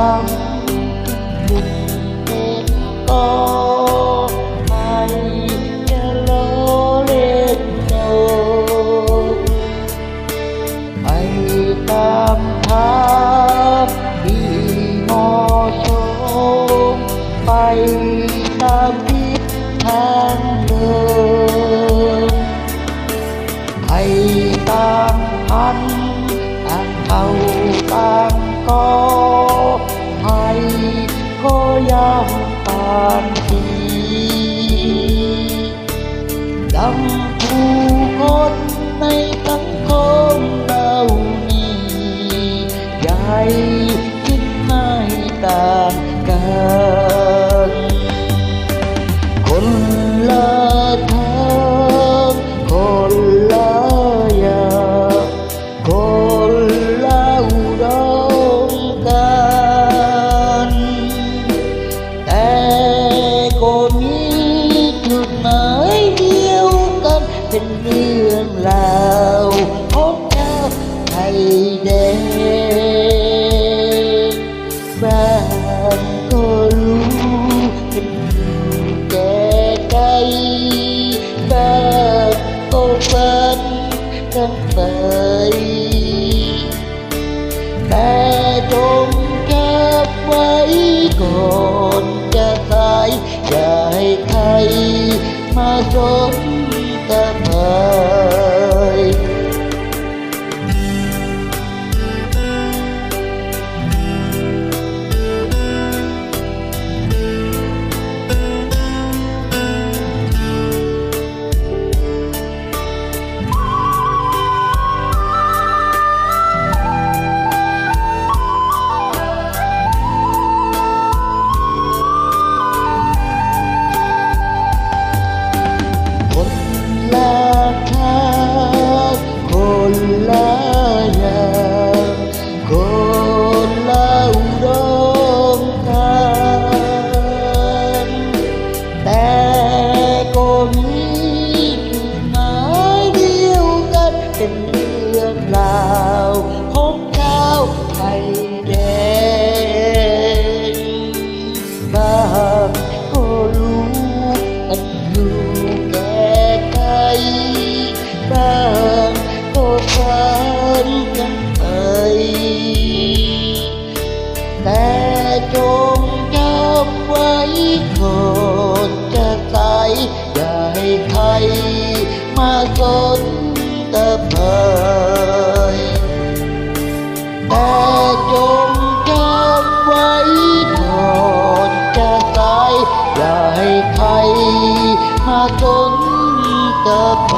ำบุญเป็นก็ให้จะรอเล่นโนให้ตามทางที่เหมาะสมไปตามทิศทางเดิมให้ต่างพันต่างเท่าต่างก็ให้ก็ยังตามทีดังผู้คนในสังคมเรานี้อย่าให้คิดไม่ต่างกันคนละทางคนละอย่างคนละอุดมการณ์แต่ก็มีจุดหมายเดียวกันเป็นเรื่องราวของชาวไทยแดนบ้านก็รู้เป็นอยู่แก่ใจบ้านก็ฝันกันไปแต่จงเก็บไว้ก่อนจะสายอย่าให้ใครมาสนตะเมยคนละอย่างคนละอุดมการณ์แต่ก็มีจุดหมายเดียวกันเป็นเรื่องราวของชาวไทยแดนบ้างก็รู้กันอยู่แก่ใจบ้างก็ฝันกันไปแต่จงจำไว้ก่อนจะสายอย่าให้ใครมาสนตะเมยแต่จงจำไว้ก่อนจะสายอย่าให้ใครมาสนตะเม